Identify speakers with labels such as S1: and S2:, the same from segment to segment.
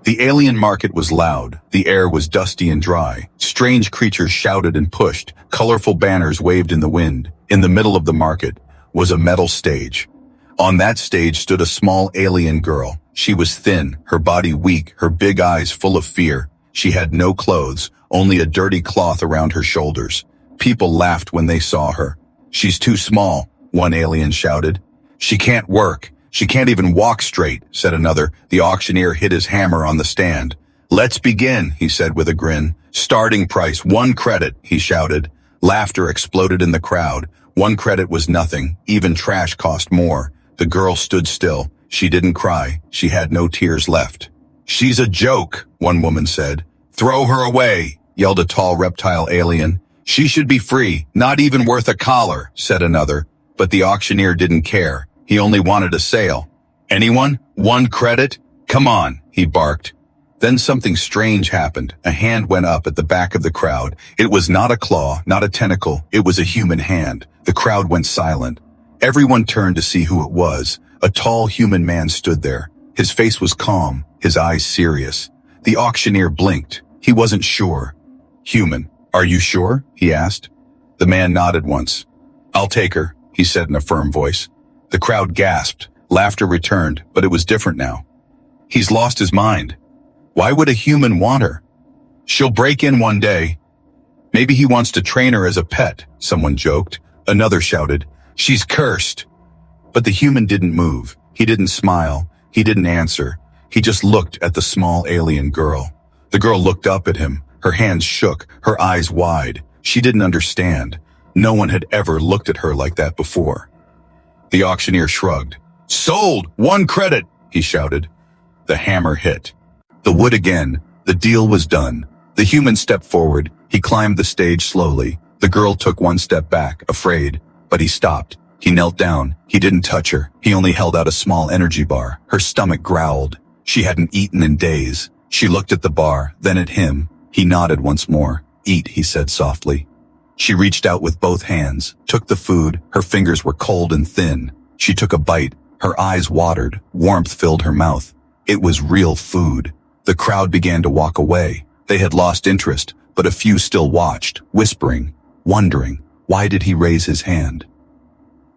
S1: The alien market was loud. The air was dusty and dry. Strange creatures shouted and pushed. Colorful banners waved in the wind. In the middle of the market was a metal stage. On that stage stood a small alien girl. She was thin, her body weak, her big eyes full of fear. She had no clothes, only a dirty cloth around her shoulders. People laughed when they saw her. "She's too small," one alien shouted. "She can't work. She can't even walk straight," said another. The auctioneer hit his hammer on the stand. "Let's begin," he said with a grin. "Starting price, 1 credit," he shouted. Laughter exploded in the crowd. 1 credit was nothing. Even trash cost more. The girl stood still. She didn't cry. She had no tears left. "She's a joke," one woman said. "Throw her away," yelled a tall reptile alien. "She should be free, not even worth a collar," said another. But the auctioneer didn't care. He only wanted a sale. "Anyone? 1 credit? Come on," he barked. Then something strange happened. A hand went up at the back of the crowd. It was not a claw, not a tentacle. It was a human hand. The crowd went silent. Everyone turned to see who it was. A tall human man stood there. His face was calm, his eyes serious. The auctioneer blinked. He wasn't sure. "Human, are you sure?" he asked. The man nodded once. "I'll take her," he said in a firm voice. The crowd gasped. Laughter returned, but it was different now. "He's lost his mind. Why would a human want her? She'll break in one day. Maybe he wants to train her as a pet," someone joked. Another shouted, "She's cursed." But the human didn't move. He didn't smile. He didn't answer. He just looked at the small alien girl. The girl looked up at him. Her hands shook, her eyes wide. She didn't understand. No one had ever looked at her like that before. The auctioneer shrugged. "Sold! 1 credit!" he shouted. The hammer hit. The wood again. The deal was done. The human stepped forward. He climbed the stage slowly. The girl took 1 step back, afraid. But he stopped. He knelt down. He didn't touch her. He only held out a small energy bar. Her stomach growled. She hadn't eaten in days. She looked at the bar, then at him. He nodded once more. "Eat," he said softly. She reached out with both hands, took the food. Her fingers were cold and thin. She took a bite. Her eyes watered. Warmth filled her mouth. It was real food. The crowd began to walk away. They had lost interest, but a few still watched, whispering, wondering, why did he raise his hand?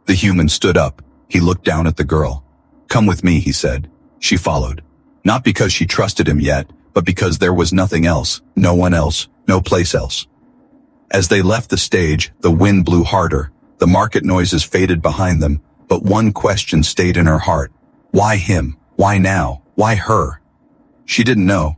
S1: The human stood up. He looked down at the girl. "Come with me," he said. She followed. Not because she trusted him yet, but because there was nothing else, no one else, no place else. As they left the stage, the wind blew harder. The market noises faded behind them, but one question stayed in her heart. Why him? Why now? Why her? She didn't know,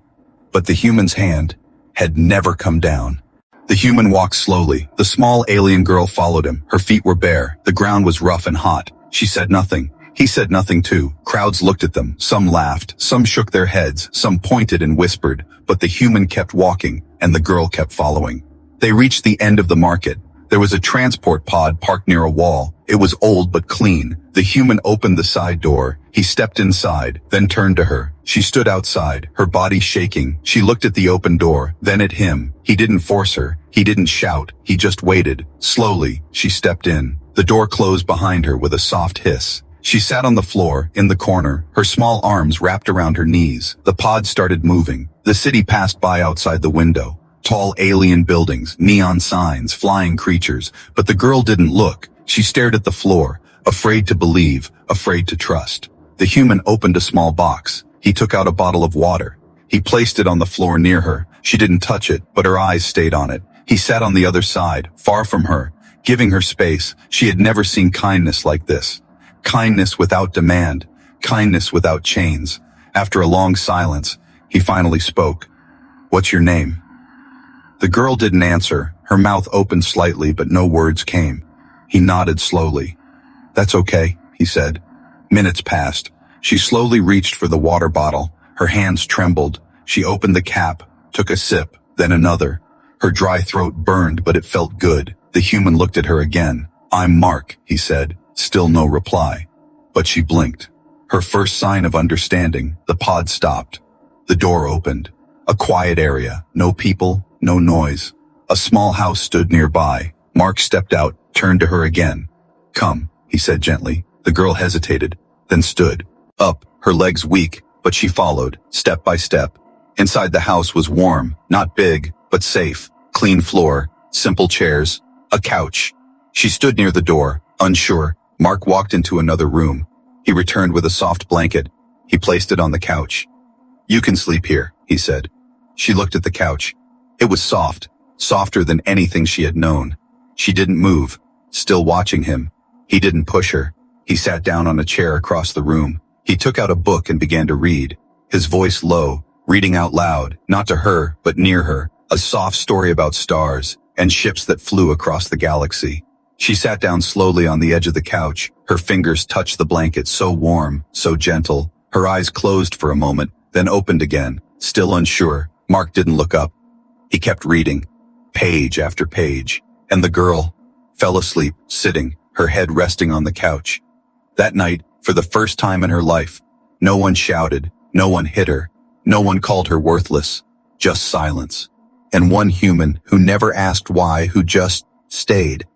S1: but the human's hand had never come down. The human walked slowly. The small alien girl followed him. Her feet were bare. The ground was rough and hot. She said nothing. He said nothing too. Crowds looked at them. Some laughed. Some shook their heads. Some pointed and whispered. But the human kept walking, and the girl kept following. They reached the end of the market. There was a transport pod parked near a wall. It was old but clean. The human opened the side door. He stepped inside, then turned to her. She stood outside, her body shaking. She looked at the open door, then at him. He didn't force her. He didn't shout. He just waited. Slowly, she stepped in. The door closed behind her with a soft hiss. She sat on the floor, in the corner, her small arms wrapped around her knees. The pod started moving. The city passed by outside the window. Tall alien buildings, neon signs, flying creatures. But the girl didn't look. She stared at the floor, afraid to believe, afraid to trust. The human opened a small box. He took out a bottle of water. He placed it on the floor near her. She didn't touch it, but her eyes stayed on it. He sat on the other side, far from her, giving her space. She had never seen kindness like this. Kindness without demand. Kindness without chains. After a long silence, he finally spoke. "What's your name?" The girl didn't answer. Her mouth opened slightly, but no words came. He nodded slowly. "That's okay," he said. Minutes passed. She slowly reached for the water bottle. Her hands trembled. She opened the cap, took a sip, then another. Her dry throat burned, but it felt good. The human looked at her again. "I'm Mark," he said. Still no reply. But she blinked. Her first sign of understanding. The pod stopped. The door opened. A quiet area. No people, no noise. A small house stood nearby. Mark stepped out, turned to her again. "Come," he said gently. The girl hesitated, then stood. Up, her legs weak, but she followed, step by step. Inside the house was warm, not big, but safe. Clean floor, simple chairs, a couch. She stood near the door, unsure. Mark walked into another room. He returned with a soft blanket. He placed it on the couch. "You can sleep here," he said. She looked at the couch. It was soft, softer than anything she had known. She didn't move, still watching him. He didn't push her. He sat down on a chair across the room. He took out a book and began to read, his voice low, reading out loud, not to her, but near her, a soft story about stars and ships that flew across the galaxy. She sat down slowly on the edge of the couch. Her fingers touched the blanket, so warm, so gentle. Her eyes closed for a moment, then opened again, still unsure. Mark didn't look up. He kept reading, page after page, and the girl fell asleep, sitting, her head resting on the couch. That night, for the first time in her life, no one shouted, no one hit her, no one called her worthless, just silence. And one human who never asked why, who just stayed.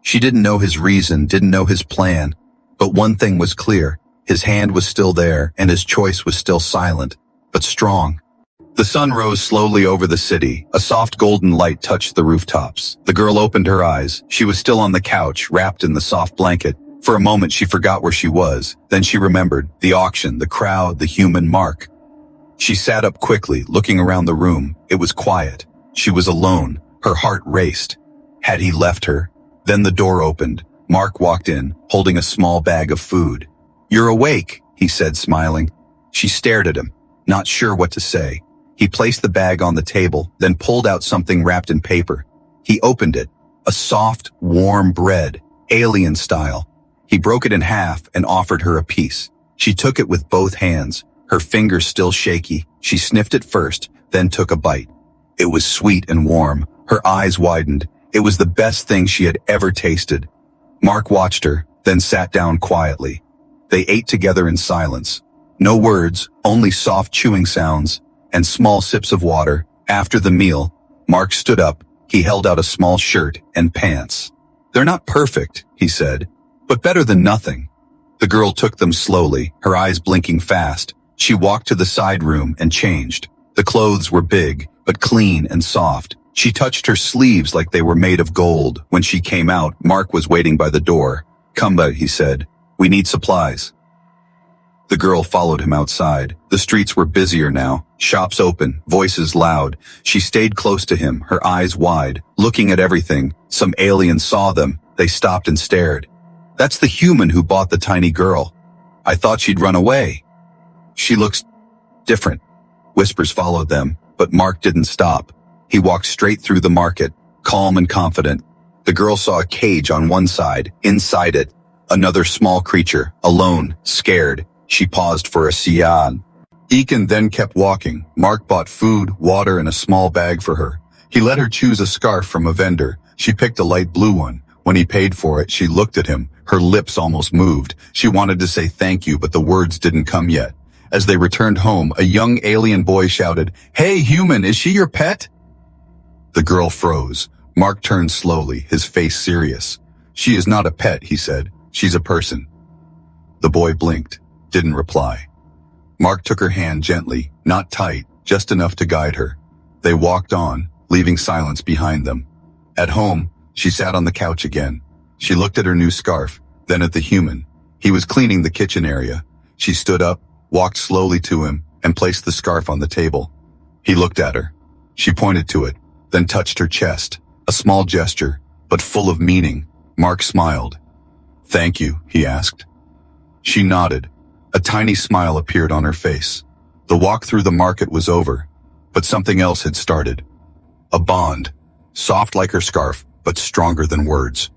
S1: She didn't know his reason, didn't know his plan, but one thing was clear. His hand was still there, and his choice was still silent, but strong. The sun rose slowly over the city. A soft golden light touched the rooftops. The girl opened her eyes. She was still on the couch, wrapped in the soft blanket. For a moment she forgot where she was. Then she remembered the auction, the crowd, the human Mark. She sat up quickly, looking around the room. It was quiet. She was alone. Her heart raced. Had he left her? Then the door opened. Mark walked in, holding a small bag of food. "You're awake," he said, smiling. She stared at him, not sure what to say. He placed the bag on the table, then pulled out something wrapped in paper. He opened it. A soft, warm bread, alien style. He broke it in half and offered her a piece. She took it with both hands, her fingers still shaky. She sniffed it first, then took a bite. It was sweet and warm. Her eyes widened. It was the best thing she had ever tasted. Mark watched her, then sat down quietly. They ate together in silence. No words, only soft chewing sounds, and small sips of water. After the meal, Mark stood up. He held out a small shirt and pants. "They're not perfect," he said, "but better than nothing." The girl took them slowly, her eyes blinking fast. She walked to the side room and changed. The clothes were big, but clean and soft. She touched her sleeves like they were made of gold. When she came out, Mark was waiting by the door. "Come, he said. "We need supplies." The girl followed him outside. The streets were busier now, shops open, voices loud. She stayed close to him, her eyes wide, looking at everything. Some alien saw them. They stopped and stared. "That's the human who bought the tiny girl. I thought she'd run away. She looks different." Whispers followed them, but Mark didn't stop. He walked straight through the market, calm and confident. The girl saw a cage on one side. Inside it, another small creature, alone, scared. She paused for a sian. Eakin then kept walking. Mark bought food, water, and a small bag for her. He let her choose a scarf from a vendor. She picked a light blue one. When he paid for it, she looked at him. Her lips almost moved. She wanted to say thank you, but the words didn't come yet. As they returned home, a young alien boy shouted, "Hey, human, is she your pet?" The girl froze. Mark turned slowly, his face serious. "She is not a pet," he said. "She's a person." The boy blinked, didn't reply. Mark took her hand gently, not tight, just enough to guide her. They walked on, leaving silence behind them. At home, she sat on the couch again. She looked at her new scarf, then at the human. He was cleaning the kitchen area. She stood up, walked slowly to him, and placed the scarf on the table. He looked at her. She pointed to it, then touched her chest. A small gesture, but full of meaning. Mark smiled. "Thank you," he asked. She nodded. A tiny smile appeared on her face. The walk through the market was over, but something else had started. A bond, soft like her scarf, but stronger than words.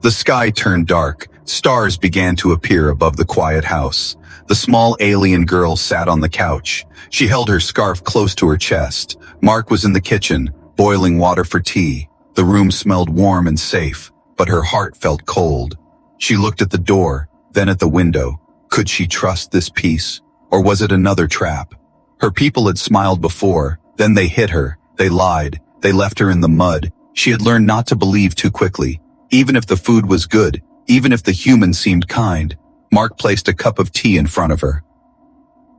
S1: The sky turned dark. Stars began to appear above the quiet house. The small alien girl sat on the couch. She held her scarf close to her chest. Mark was in the kitchen, boiling water for tea. The room smelled warm and safe, but her heart felt cold. She looked at the door, then at the window. Could she trust this peace, or was it another trap? Her people had smiled before, then they hit her, they lied, they left her in the mud. She had learned not to believe too quickly. Even if the food was good, even if the human seemed kind. Mark placed a cup of tea in front of her.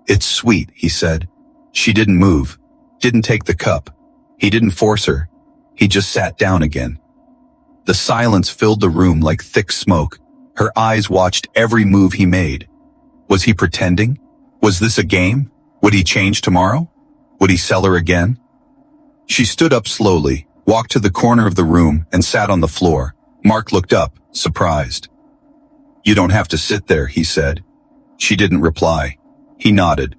S1: "It's sweet," he said. She didn't move. Didn't take the cup. He didn't force her. He just sat down again. The silence filled the room like thick smoke. Her eyes watched every move he made. Was he pretending? Was this a game? Would he change tomorrow? Would he sell her again? She stood up slowly, walked to the corner of the room, and sat on the floor. Mark looked up, surprised. "You don't have to sit there," he said. She didn't reply. He nodded.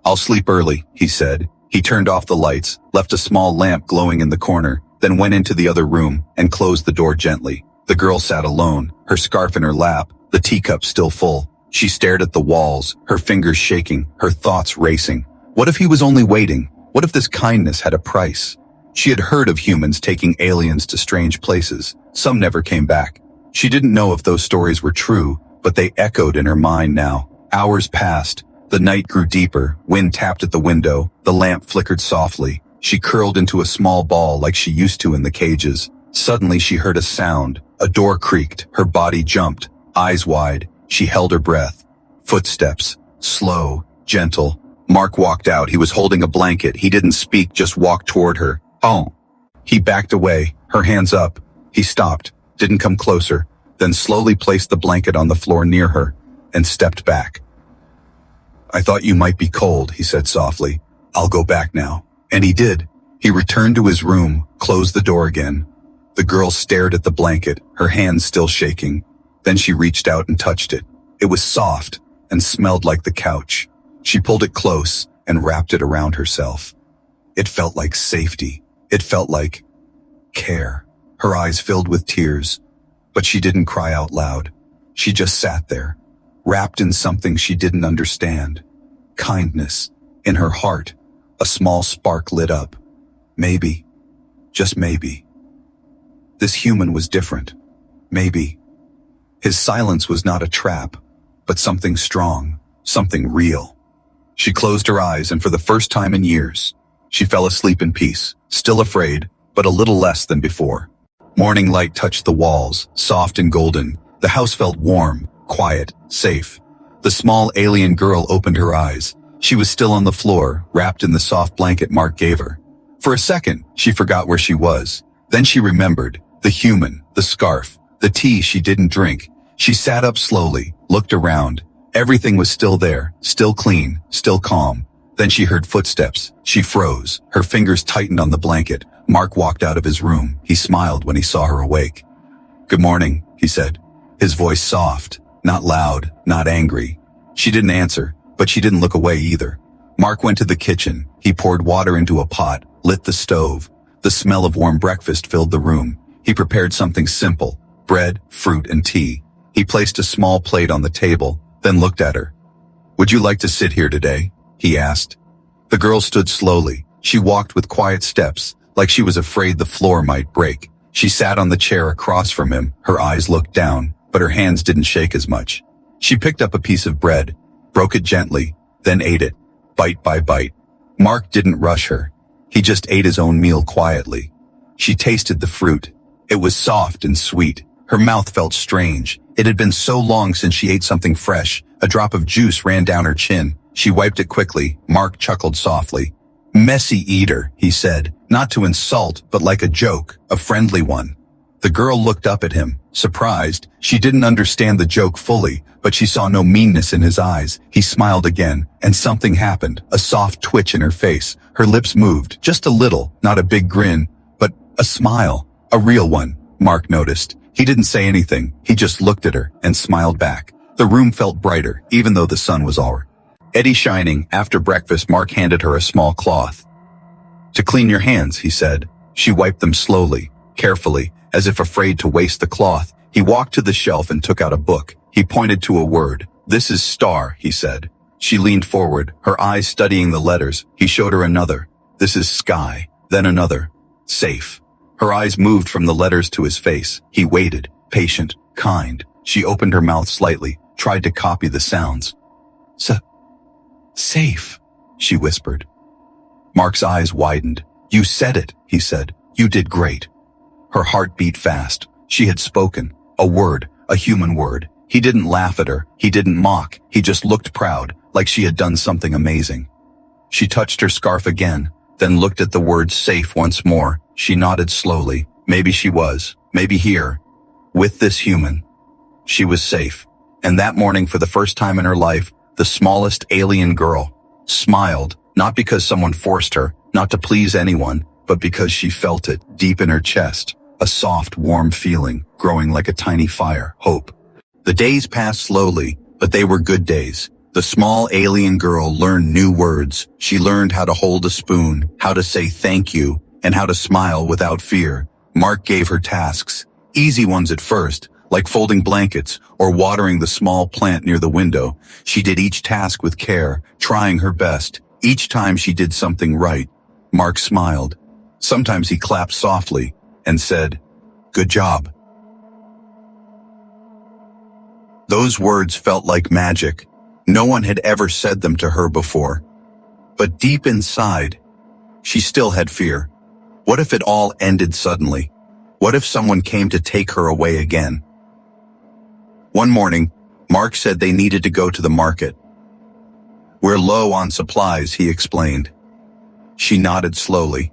S1: "I'll sleep early," he said. He turned off the lights, left a small lamp glowing in the corner, then went into the other room and closed the door gently. The girl sat alone, her scarf in her lap, the teacup still full. She stared at the walls, her fingers shaking, her thoughts racing. What if he was only waiting? What if this kindness had a price? She had heard of humans taking aliens to strange places. Some never came back. She didn't know if those stories were true, but they echoed in her mind now. Hours passed. The night grew deeper. Wind tapped at the window. The lamp flickered softly. She curled into a small ball like she used to in the cages. Suddenly she heard a sound. A door creaked. Her body jumped. Eyes wide. She held her breath. Footsteps. Slow. Gentle. Mark walked out. He was holding a blanket. He didn't speak, just walked toward her. "Oh." He backed away, her hands up. He stopped, didn't come closer, then slowly placed the blanket on the floor near her and stepped back. "I thought you might be cold," he said softly. "I'll go back now." And he did. He returned to his room, closed the door again. The girl stared at the blanket, her hands still shaking. Then she reached out and touched it. It was soft and smelled like the couch. She pulled it close and wrapped it around herself. It felt like safety. It felt like care. Her eyes filled with tears, but she didn't cry out loud. She just sat there, wrapped in something she didn't understand. Kindness. In her heart, a small spark lit up. Maybe, just maybe, this human was different. Maybe. His silence was not a trap, but something strong, something real. She closed her eyes, and for the first time in years, she fell asleep in peace, still afraid, but a little less than before. Morning light touched the walls, soft and golden. The house felt warm, quiet, safe. The small alien girl opened her eyes. She was still on the floor, wrapped in the soft blanket Mark gave her. For a second, she forgot where she was. Then she remembered. The human, the scarf, the tea she didn't drink. She sat up slowly, looked around. Everything was still there, still clean, still calm. Then she heard footsteps. She froze. Her fingers tightened on the blanket. Mark walked out of his room. He smiled when he saw her awake. "Good morning," he said. His voice soft, not loud, not angry. She didn't answer, but she didn't look away either. Mark went to the kitchen. He poured water into a pot, lit the stove. The smell of warm breakfast filled the room. He prepared something simple, bread, fruit, and tea. He placed a small plate on the table, then looked at her. "Would you like to sit here today?" he asked. The girl stood slowly. She walked with quiet steps, like she was afraid the floor might break. She sat on the chair across from him. Her eyes looked down, but her hands didn't shake as much. She picked up a piece of bread, broke it gently, then ate it, bite by bite. Mark didn't rush her. He just ate his own meal quietly. She tasted the fruit. It was soft and sweet. Her mouth felt strange. It had been so long since she ate something fresh. A drop of juice ran down her chin. She wiped it quickly. Mark chuckled softly. "Messy eater," he said, not to insult, but like a joke, a friendly one. The girl looked up at him, surprised. She didn't understand the joke fully, but she saw no meanness in his eyes. He smiled again, and something happened, a soft twitch in her face. Her lips moved, just a little, not a big grin, but a smile, a real one, Mark noticed. He didn't say anything, he just looked at her and smiled back. The room felt brighter, even though the sun was already shining. After breakfast, Mark handed her a small cloth. "To clean your hands," he said. She wiped them slowly, carefully, as if afraid to waste the cloth. He walked to the shelf and took out a book. He pointed to a word. "This is star," he said. She leaned forward, her eyes studying the letters. He showed her another. "This is sky." Then another. "Safe." Her eyes moved from the letters to his face. He waited, patient, kind. She opened her mouth slightly, tried to copy the sounds. Safe, she whispered. Mark's eyes widened. "You said it," he said. "You did great." Her heart beat fast. She had spoken. A word, a human word. He didn't laugh at her. He didn't mock. He just looked proud, like she had done something amazing. She touched her scarf again, then looked at the word safe once more. She nodded slowly. Maybe she was. Maybe here. With this human. She was safe. And that morning, for the first time in her life, the smallest alien girl smiled, not because someone forced her, not to please anyone, but because she felt it deep in her chest, a soft, warm feeling growing like a tiny fire, hope. The days passed slowly, but they were good days. The small alien girl learned new words. She learned how to hold a spoon, how to say thank you, and how to smile without fear. Mark gave her tasks, easy ones at first, like folding blankets or watering the small plant near the window. She did each task with care, trying her best. Each time she did something right, Mark smiled. Sometimes he clapped softly and said, "Good job." Those words felt like magic. No one had ever said them to her before. But deep inside, she still had fear. What if it all ended suddenly? What if someone came to take her away again? One morning, Mark said they needed to go to the market. "We're low on supplies," he explained. She nodded slowly.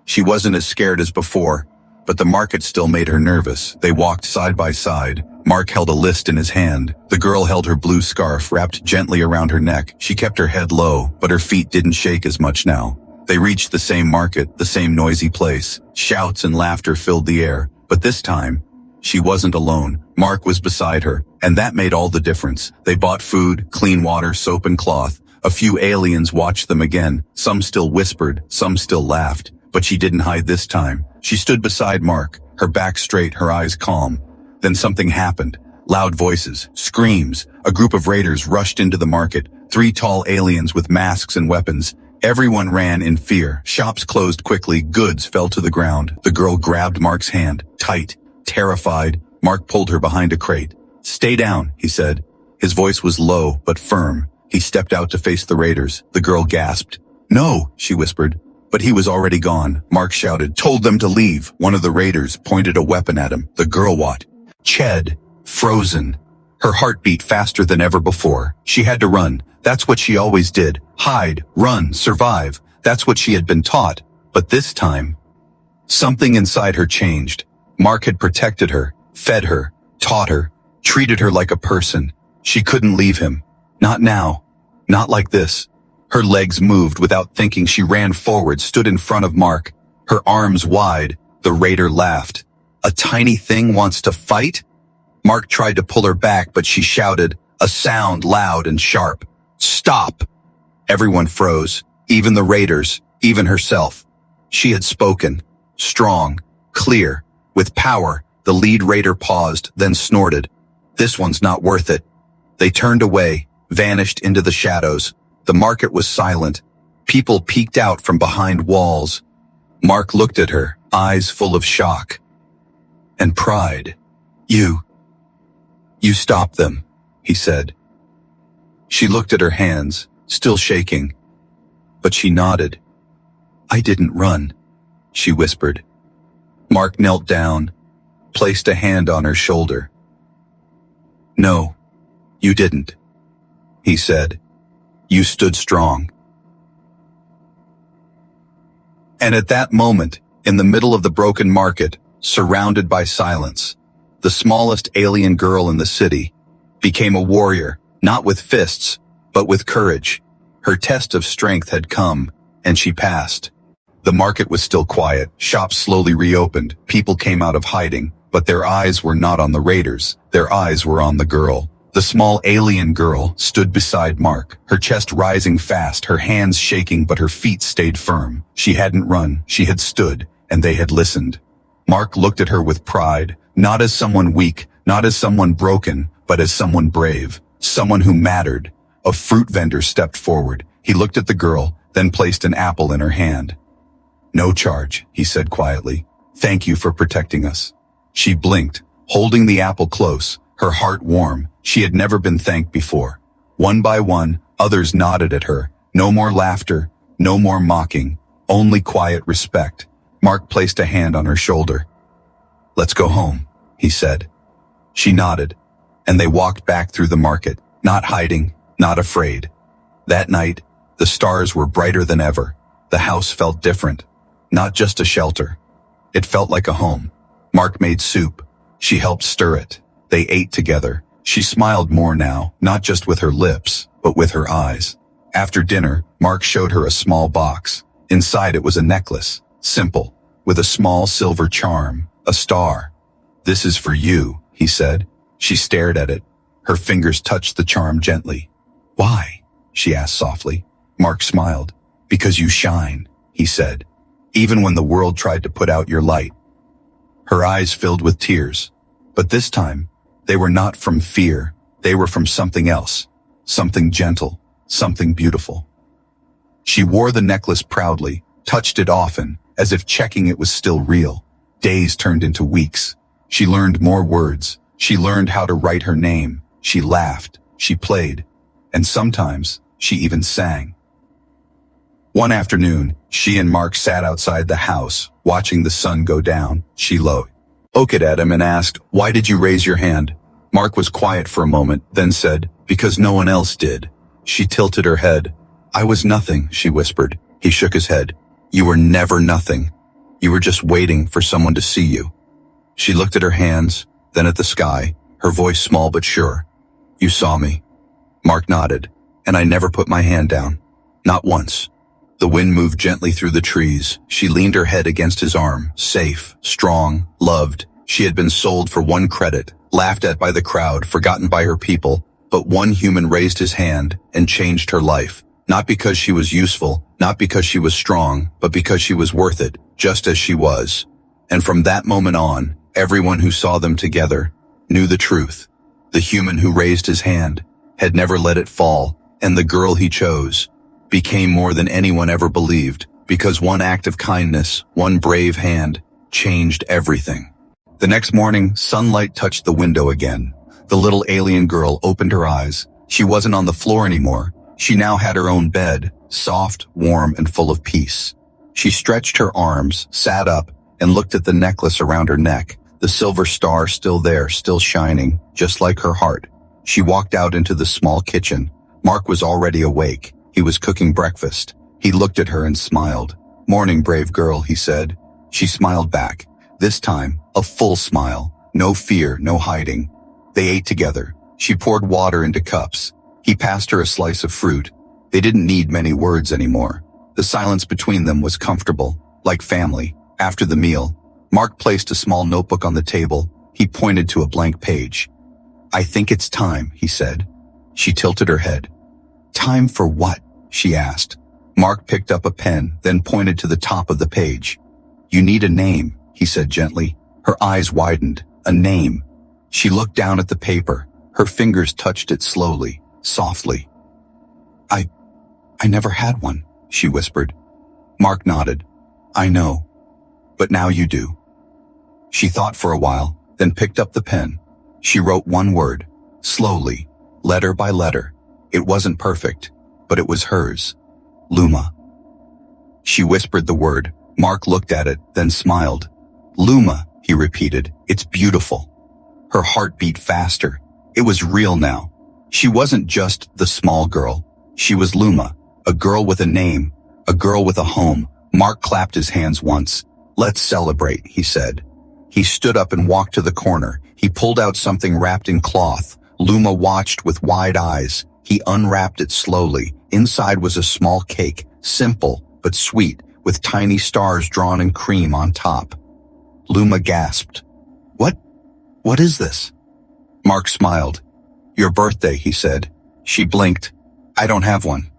S1: She wasn't as scared as before, but the market still made her nervous. They walked side by side. Mark held a list in his hand. The girl held her blue scarf wrapped gently around her neck. She kept her head low, but her feet didn't shake as much now. They reached the same market, the same noisy place. Shouts and laughter filled the air, but this time, she wasn't alone. Mark was beside her, and that made all the difference. They bought food, clean water, soap and cloth. A few aliens watched them again. Some still whispered, some still laughed, but she didn't hide this time. She stood beside Mark, her back straight, her eyes calm. Then something happened. Loud voices, screams. A group of raiders rushed into the market. 3 tall aliens with masks and weapons. Everyone ran in fear. Shops closed quickly. Goods fell to the ground. The girl grabbed Mark's hand, tight, terrified. Mark pulled her behind a crate. "Stay down," he said. His voice was low but firm. He stepped out to face the raiders. The girl gasped. "No," she whispered. But he was already gone. Mark shouted, "Told them to leave." One of the raiders pointed a weapon at him. The girl what? Ched, frozen. Her heart beat faster than ever before. She had to run. That's what she always did. Hide, run, survive. That's what she had been taught. But this time, something inside her changed. Mark had protected her, fed her, taught her, treated her like a person. She couldn't leave him. Not now. Not like this. Her legs moved without thinking. She ran forward, stood in front of Mark, her arms wide. The raider laughed. "A tiny thing wants to fight?" Mark tried to pull her back, but she shouted, a sound loud and sharp. "Stop!" Everyone froze, even the raiders, even herself. She had spoken, strong, clear, with power. The lead raider paused, then snorted. "This one's not worth it." They turned away, vanished into the shadows. The market was silent. People peeked out from behind walls. Mark looked at her, eyes full of shock and pride. You stopped them," he said. She looked at her hands, still shaking, but she nodded. "I didn't run," she whispered. Mark knelt down, placed a hand on her shoulder. "No, you didn't," he said. "You stood strong." And at that moment, in the middle of the broken market, surrounded by silence, the smallest alien girl in the city became a warrior, not with fists, but with courage. Her test of strength had come, and she passed. The market was still quiet. Shops slowly reopened. People came out of hiding, but their eyes were not on the raiders. Their eyes were on the girl. The small alien girl stood beside Mark, her chest rising fast, her hands shaking, but her feet stayed firm. She hadn't run, she had stood, and they had listened. Mark looked at her with pride, not as someone weak, not as someone broken, but as someone brave, someone who mattered. A fruit vendor stepped forward. He looked at the girl, then placed an apple in her hand. "No charge," he said quietly. "Thank you for protecting us." She blinked, holding the apple close, her heart warm. She had never been thanked before. One by one, others nodded at her. No more laughter, no more mocking, only quiet respect. Mark placed a hand on her shoulder. "Let's go home," he said. She nodded, and they walked back through the market, not hiding, not afraid. That night, the stars were brighter than ever. The house felt different. Not just a shelter. It felt like a home. Mark made soup. She helped stir it. They ate together. She smiled more now, not just with her lips, but with her eyes. After dinner, Mark showed her a small box. Inside it was a necklace, simple, with a small silver charm, a star. "This is for you," he said. She stared at it. Her fingers touched the charm gently. "Why?" she asked softly. Mark smiled. "Because you shine," he said, "even when the world tried to put out your light." Her eyes filled with tears. But this time, they were not from fear. They were from something else. Something gentle. Something beautiful. She wore the necklace proudly, touched it often, as if checking it was still real. Days turned into weeks. She learned more words. She learned how to write her name. She laughed. She played. And sometimes, she even sang. One afternoon, she and Mark sat outside the house, watching the sun go down. She looked at him and asked, "Why did you raise your hand?" Mark was quiet for a moment, then said, "Because no one else did." She tilted her head. "I was nothing," she whispered. He shook his head. "You were never nothing. You were just waiting for someone to see you." She looked at her hands, then at the sky, her voice small but sure. "You saw me." Mark nodded. "And I never put my hand down. Not once." The wind moved gently through the trees. She leaned her head against his arm, safe, strong, loved. She had been sold for one credit, laughed at by the crowd, forgotten by her people. But one human raised his hand and changed her life. Not because she was useful, not because she was strong, but because she was worth it, just as she was. And from that moment on, everyone who saw them together knew the truth. The human who raised his hand had never let it fall, and the girl he chose became more than anyone ever believed, because one act of kindness, one brave hand, changed everything. The next morning, sunlight touched the window again. The little alien girl opened her eyes. She wasn't on the floor anymore. She now had her own bed, soft, warm, and full of peace. She stretched her arms, sat up, and looked at the necklace around her neck, the silver star still there, still shining, just like her heart. She walked out into the small kitchen. Mark was already awake. He was cooking breakfast. He looked at her and smiled. "Morning, brave girl," he said. She smiled back. This time, a full smile. No fear, no hiding. They ate together. She poured water into cups. He passed her a slice of fruit. They didn't need many words anymore. The silence between them was comfortable, like family. After the meal, Mark placed a small notebook on the table. He pointed to a blank page. "I think it's time," he said. She tilted her head. "Time for what?" she asked. Mark picked up a pen, then pointed to the top of the page. "You need a name," he said gently. Her eyes widened. A name. She looked down at the paper. Her fingers touched it slowly, softly. I never had one," she whispered. Mark nodded. "I know. But now you do." She thought for a while, then picked up the pen. She wrote one word, slowly, letter by letter. It wasn't perfect, but it was hers. Luma. She whispered the word. Mark looked at it, then smiled. "Luma," he repeated. "It's beautiful." Her heart beat faster. It was real now. She wasn't just the small girl. She was Luma, a girl with a name, a girl with a home. Mark clapped his hands once. "Let's celebrate," he said. He stood up and walked to the corner. He pulled out something wrapped in cloth. Luma watched with wide eyes. He unwrapped it slowly. Inside was a small cake, simple but sweet, with tiny stars drawn in cream on top. Luma gasped. What is this?" Mark smiled. "Your birthday," he said. She blinked. "I don't have one."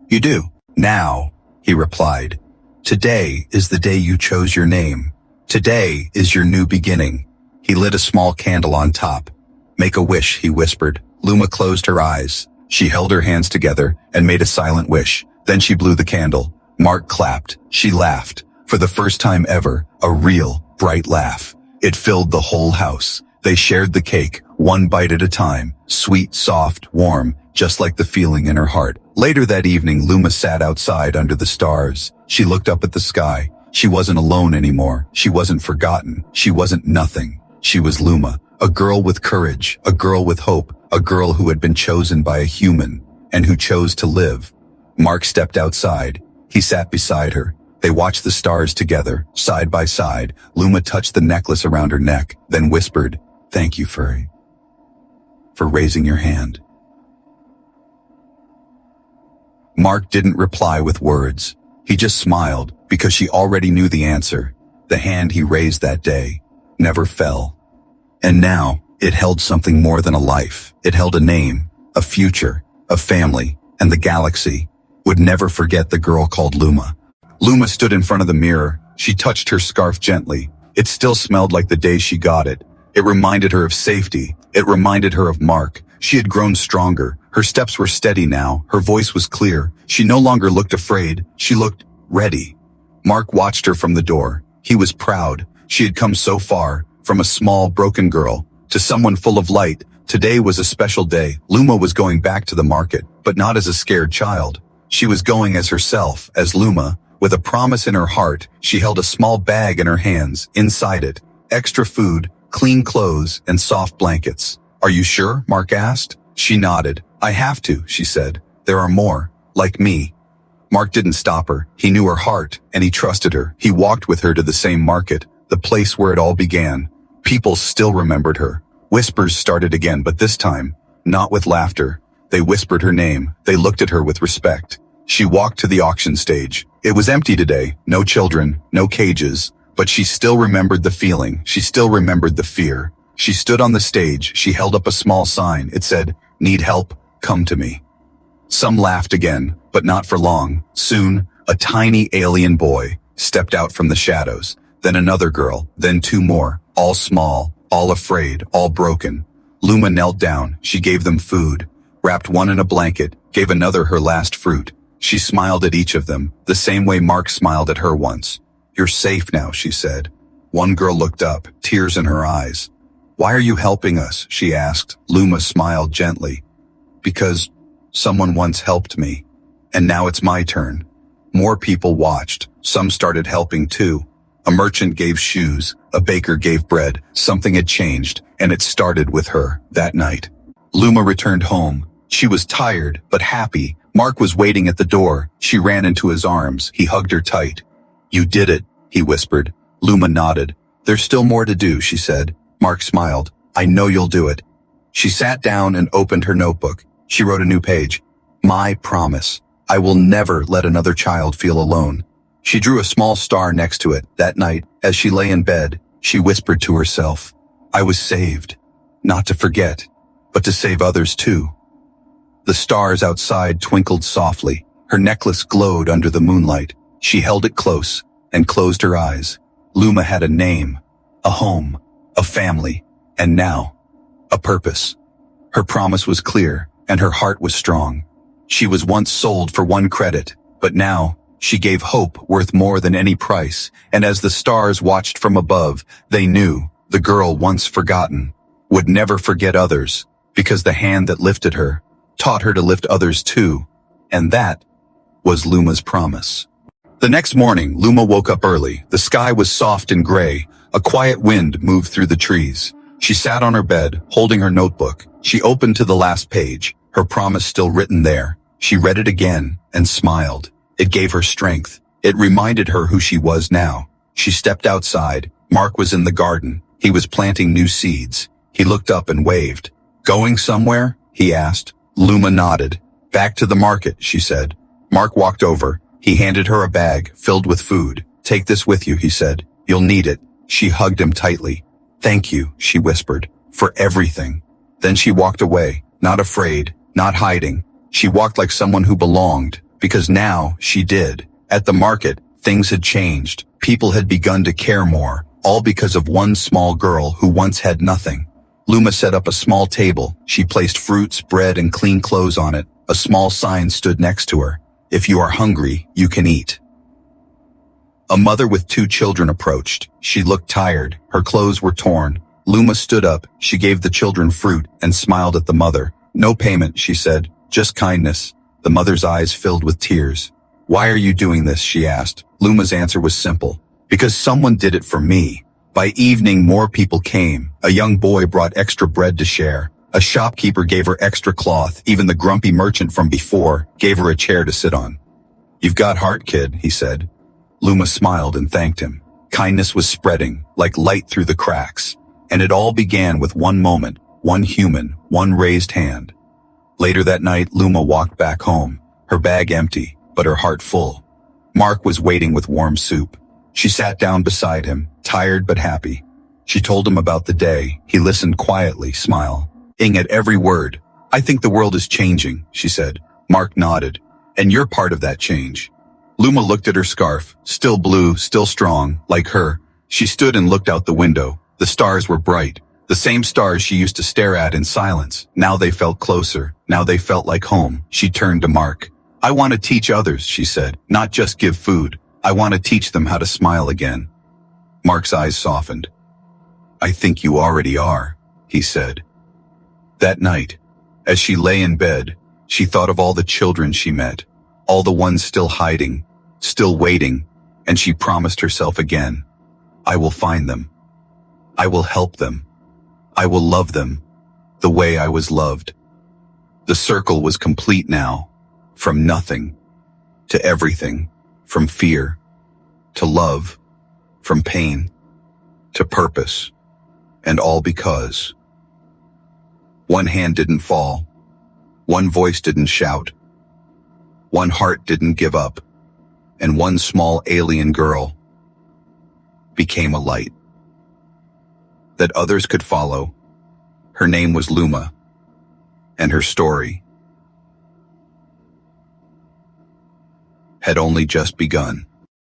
S1: "You do." "Now," he replied. "Today is the day you chose your name. Today is your new beginning." He lit a small candle on top. "Make a wish," he whispered. Luma closed her eyes. She held her hands together and made a silent wish. Then she blew the candle. Mark clapped. She laughed. For the first time ever, a real, bright laugh. It filled the whole house. They shared the cake, one bite at a time, sweet, soft, warm, just like the feeling in her heart. Later that evening, Luma sat outside under the stars. She looked up at the sky. She wasn't alone anymore. She wasn't forgotten. She wasn't nothing. She was Luma, a girl with courage, a girl with hope, a girl who had been chosen by a human, and who chose to live. Mark stepped outside. He sat beside her. They watched the stars together, side by side. Luma touched the necklace around her neck, then whispered, "Thank you for raising your hand." Mark didn't reply with words. He just smiled, because she already knew the answer. The hand he raised that day never fell. And now, it held something more than a life. It held a name, a future, a family, and the galaxy would never forget the girl called Luma. Luma stood in front of the mirror. She touched her scarf gently. It still smelled like the day she got it. It reminded her of safety. It reminded her of Mark. She had grown stronger. Her steps were steady now. Her voice was clear. She no longer looked afraid. She looked ready. Mark watched her from the door. He was proud. She had come so far, from a small, broken girl to someone full of light. Today was a special day. Luma was going back to the market, but not as a scared child. She was going as herself, as Luma. With a promise in her heart, she held a small bag in her hands. Inside it, extra food, clean clothes, and soft blankets. "Are you sure?" Mark asked. She nodded. "I have to," she said. "There are more, like me." Mark didn't stop her. He knew her heart, and he trusted her. He walked with her to the same market, the place where it all began. People still remembered her. Whispers started again, but this time, not with laughter. They whispered her name. They looked at her with respect. She walked to the auction stage. It was empty today. No children, no cages. But she still remembered the feeling. She still remembered the fear. She stood on the stage. She held up a small sign. It said, "Need help? Come to me." Some laughed again, but not for long. Soon, a tiny alien boy stepped out from the shadows. Then another girl, then two more, all small, all afraid, all broken. Luma knelt down. She gave them food, wrapped one in a blanket, gave another her last fruit. She smiled at each of them, the same way Mark smiled at her once. "You're safe now," she said. One girl looked up, tears in her eyes. "Why are you helping us?" she asked. Luma smiled gently. "Because someone once helped me, and now it's my turn." More people watched. Some started helping too. A merchant gave shoes, a baker gave bread. Something had changed, and it started with her that night. Luma returned home. She was tired, but happy. Mark was waiting at the door. She ran into his arms. He hugged her tight. "You did it," he whispered. Luma nodded. "There's still more to do," she said. Mark smiled. "I know you'll do it." She sat down and opened her notebook. She wrote a new page. "My promise. I will never let another child feel alone." She drew a small star next to it. That night, as she lay in bed, she whispered to herself, "I was saved. Not to forget, but to save others too." The stars outside twinkled softly. Her necklace glowed under the moonlight. She held it close and closed her eyes. Luma had a name, a home, a family, and now, a purpose. Her promise was clear, and her heart was strong. She was once sold for one credit, but now, she gave hope worth more than any price, and as the stars watched from above, they knew the girl once forgotten would never forget others, because the hand that lifted her taught her to lift others too, and that was Luma's promise. The next morning, Luma woke up early. The sky was soft and gray. A quiet wind moved through the trees. She sat on her bed, holding her notebook. She opened to the last page, her promise still written there. She read it again and smiled. It gave her strength. It reminded her who she was now. She stepped outside. Mark was in the garden. He was planting new seeds. He looked up and waved. "Going somewhere?" he asked. Luma nodded. "Back to the market," she said. Mark walked over. He handed her a bag filled with food. "Take this with you," he said. "You'll need it." She hugged him tightly. "Thank you," she whispered, "for everything." Then she walked away, not afraid, not hiding. She walked like someone who belonged, because now she did. At the market, things had changed. People had begun to care more, all because of one small girl who once had nothing. Luma set up a small table. She placed fruits, bread, and clean clothes on it. A small sign stood next to her. "If you are hungry, you can eat." A mother with 2 children approached. She looked tired. Her clothes were torn. Luma stood up. She gave the children fruit and smiled at the mother. "No payment," she said. "Just kindness." The mother's eyes filled with tears. "Why are you doing this?" she asked. Luma's answer was simple. "Because someone did it for me." By evening, more people came. A young boy brought extra bread to share. A shopkeeper gave her extra cloth. Even the grumpy merchant from before gave her a chair to sit on. "You've got heart, kid," he said. Luma smiled and thanked him. Kindness was spreading, like light through the cracks. And it all began with one moment, one human, one raised hand. Later that night, Luma walked back home, her bag empty, but her heart full. Mark was waiting with warm soup. She sat down beside him, tired but happy. She told him about the day. He listened quietly, smiling at every word. "I think the world is changing," she said. Mark nodded. "And you're part of that change." Luma looked at her scarf, still blue, still strong, like her. She stood and looked out the window. The stars were bright, the same stars she used to stare at in silence. Now they felt closer, now they felt like home. She turned to Mark. "I want to teach others," she said, "not just give food. I want to teach them how to smile again." Mark's eyes softened. "I think you already are," he said. That night, as she lay in bed, she thought of all the children she met, all the ones still hiding, still waiting, and she promised herself again, "I will find them. I will help them. I will love them the way I was loved." The circle was complete now, from nothing to everything, from fear to love, from pain to purpose, and all because one hand didn't fall, one voice didn't shout, one heart didn't give up, and one small alien girl became a light that others could follow. Her name was Luma, and her story had only just begun.